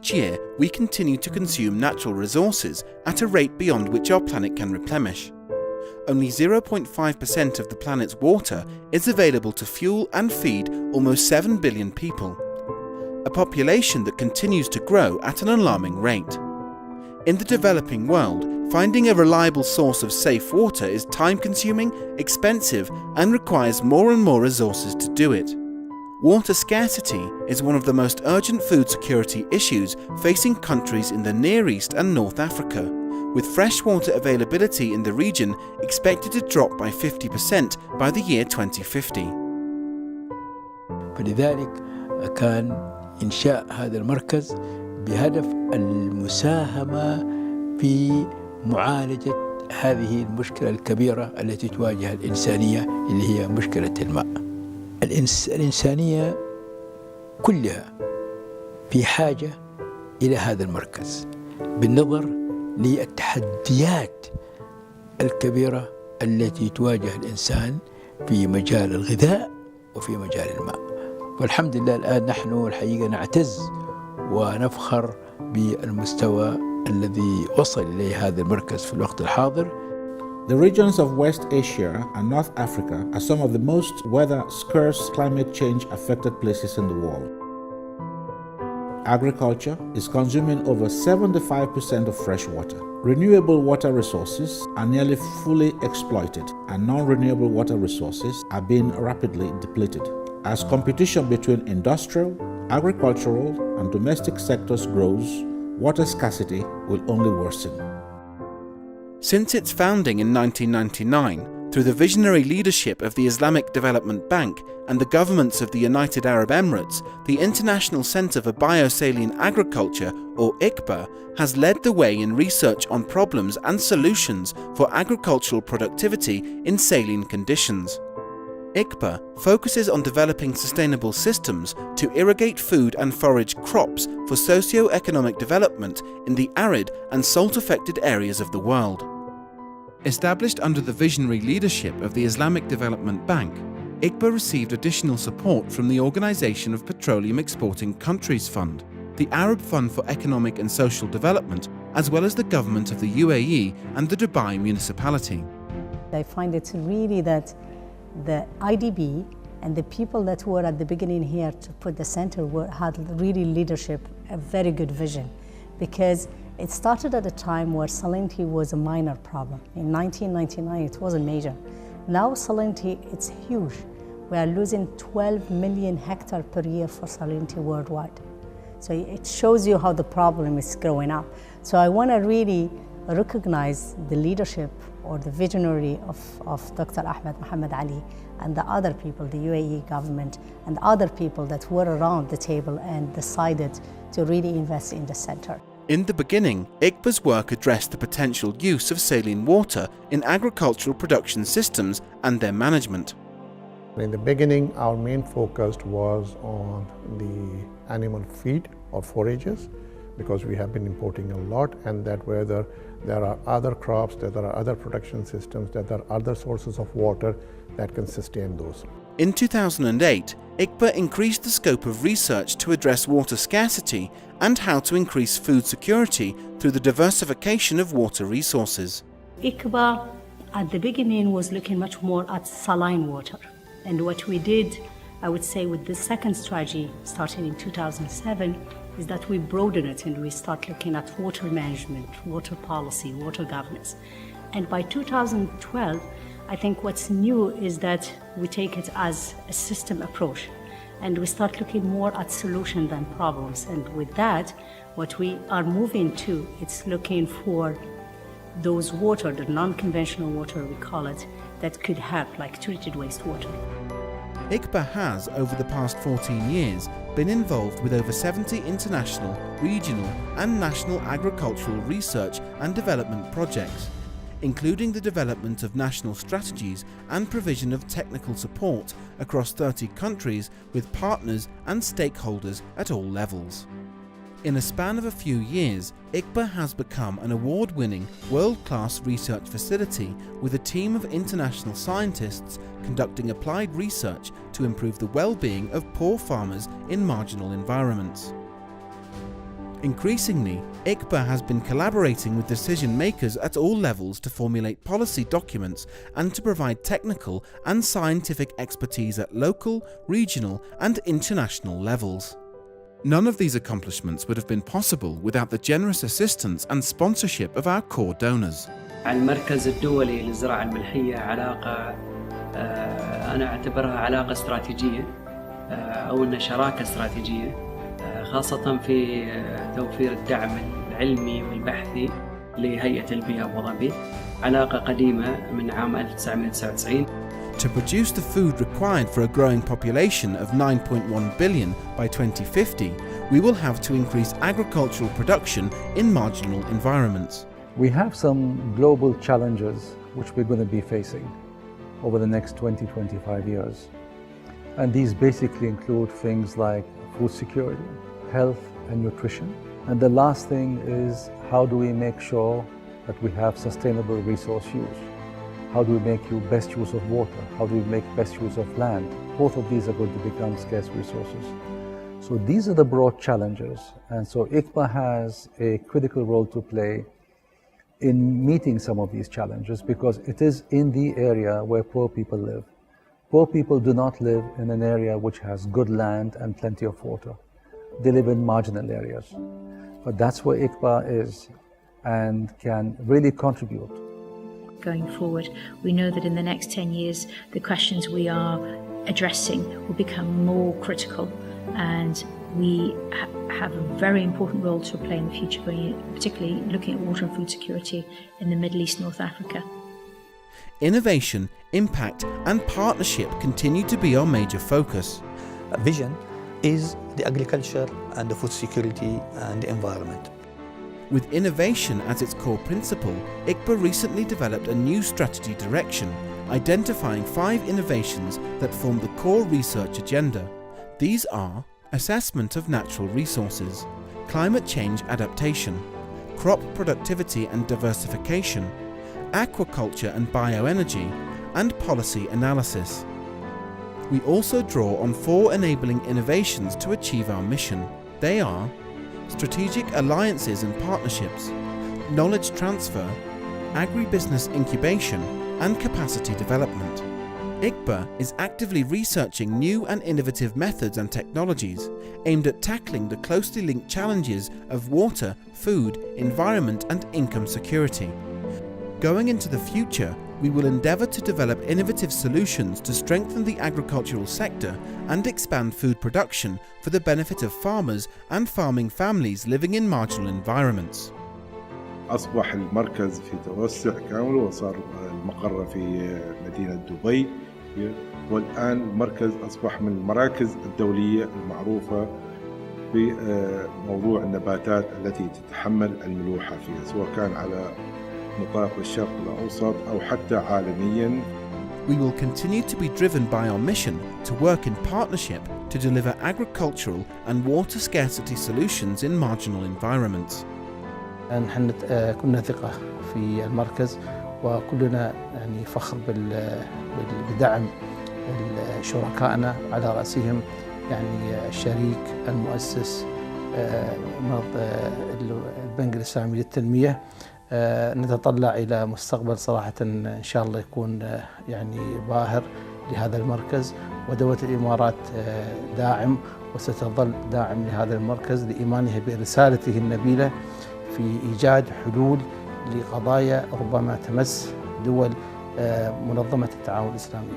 each year we continue to consume natural resources at a rate beyond which our planet can replenish. Only 0.5% of the planet's water is available to fuel and feed almost 7 billion people, a population that continues to grow at an alarming rate. In the developing world, finding a reliable source of safe water is time-consuming, expensive, and requires more and more resources to do it. Water scarcity is one of the most urgent food security issues facing countries in the Near East and North Africa, with freshwater availability in the region expected to drop by 50% by the year 2050. فلذلك كان إنشاء هذا المركز بهدف المساهمة في معالجة هذه المشكلة الكبيرة التي تواجه الإنسانية اللي هي مشكلة الماء. الإنسانية كلها في حاجة إلى هذا المركز بالنظر للتحديات الكبيرة التي تواجه الإنسان في مجال الغذاء وفي مجال الماء. والحمد لله الآن نحن الحقيقة نعتز ونفخر بالمستوى الذي وصل إليه هذا المركز في الوقت الحاضر. The regions of West Asia and North Africa are some of the most weather-scarce, climate change-affected places in the world. Agriculture is consuming over 75% of fresh water. Renewable water resources are nearly fully exploited, and non-renewable water resources are being rapidly depleted. As competition between industrial, agricultural, and domestic sectors grows, water scarcity will only worsen. Since its founding in 1999, through the visionary leadership of the Islamic Development Bank and the governments of the United Arab Emirates, the International Center for Biosaline Agriculture, or ICBA, has led the way in research on problems and solutions for agricultural productivity in saline conditions. ICBA focuses on developing sustainable systems to irrigate food and forage crops for socio-economic development in the arid and salt-affected areas of the world. Established under the visionary leadership of the Islamic Development Bank, ICBA received additional support from the Organization of Petroleum Exporting Countries Fund, the Arab Fund for Economic and Social Development, as well as the government of the UAE and the Dubai municipality. I find it really that the IDB and the people that were at the beginning here to put the center had really leadership, a very good vision, because it started at a time where salinity was a minor problem. In 1999, it wasn't major. Now salinity, it's huge. We are losing 12 million hectares per year for salinity worldwide. So it shows you how the problem is growing up. So I want to really recognize the leadership or the visionary of Dr. Ahmed Mohammed Ali and the other people, the UAE government and other people that were around the table and decided to really invest in the center. In the beginning, ICBA's work addressed the potential use of saline water in agricultural production systems and their management. In the beginning, our main focus was on the animal feed or forages, because we have been importing a lot, and that whether there are other crops, that there are other production systems, that there are other sources of water that can sustain those. In 2008, ICBA increased the scope of research to address water scarcity and how to increase food security through the diversification of water resources. ICBA at the beginning was looking much more at saline water. And what we did, I would say, with the second strategy starting in 2007, is that we broaden it and we start looking at water management, water policy, water governance. And by 2012, I think what's new is that we take it as a system approach and we start looking more at solution than problems. And with that, what we are moving to, it's looking for those water, the non-conventional water we call it, that could help, like treated wastewater. ICBA has, over the past 14 years, been involved with over 70 international, regional and national agricultural research and development projects, including the development of national strategies and provision of technical support across 30 countries with partners and stakeholders at all levels. In a span of a few years, ICBA has become an award-winning, world-class research facility with a team of international scientists conducting applied research to improve the well-being of poor farmers in marginal environments. Increasingly, ICBA has been collaborating with decision makers at all levels to formulate policy documents and to provide technical and scientific expertise at local, regional and international levels. None of these accomplishments would have been possible without the generous assistance and sponsorship of our core donors. المركز الدولي للزراعة الملحية علاقة أنا أعتبرها علاقة استراتيجية أو أنها شراكة استراتيجية خاصة في توفير الدعم العلمي والبحثي لهيئة البيئة أبو ظبي. علاقة قديمة من عام 1999. To produce the food required for a growing population of 9.1 billion by 2050, we will have to increase agricultural production in marginal environments. We have some global challenges which we're going to be facing over the next 20-25 years. And these basically include things like food security, health and nutrition. And the last thing is, how do we make sure that we have sustainable resource use? How do we make best use of water? How do we make best use of land? Both of these are going to become scarce resources. So these are the broad challenges. And so ICBA has a critical role to play in meeting some of these challenges because it is in the area where poor people live. Poor people do not live in an area which has good land and plenty of water. They live in marginal areas. But that's where ICBA is and can really contribute. Going forward, we know that in the next 10 years, the questions we are addressing will become more critical, and we have a very important role to play in the future, particularly looking at water and food security in the Middle East, North Africa. Innovation, impact and partnership continue to be our major focus. Vision is the agriculture and the food security and the environment. With innovation as its core principle, ICBA recently developed a new strategy direction, identifying 5 innovations that form the core research agenda. These are assessment of natural resources, climate change adaptation, crop productivity and diversification, aquaculture and bioenergy, and policy analysis. We also draw on 4 enabling innovations to achieve our mission. They are strategic alliances and partnerships, knowledge transfer, agribusiness incubation, and capacity development. ICBA is actively researching new and innovative methods and technologies aimed at tackling the closely linked challenges of water, food, environment, and income security. Going into the future, we will endeavour to develop innovative solutions to strengthen the agricultural sector and expand food production for the benefit of farmers and farming families living in marginal environments. أصبح المركز في توسع كامل وصار المقر في مدينة دبي، والآن المركز أصبح من المراكز الدولية المعروفة في موضوع النباتات التي تتحمل الملوحة فيها، سواء كان على نطاق الشرق الأوسط أو حتى عالمياً. We will continue to be driven by our mission to work in partnership to deliver agricultural and water scarcity solutions in marginal environments. نحن كنا ثقة في المركز وكلنا يعني فخر بدعم شركائنا على رأسهم يعني الشريك المؤسس البنك الإسلامي للتنمية. نتطلع إلى مستقبل صراحة إن شاء الله يكون يعني باهر لهذا المركز، ودولة الإمارات داعم وستظل داعم لهذا المركز لإيمانها برسالته النبيلة في إيجاد حلول لقضايا ربما تمس دول منظمة التعاون الإسلامي.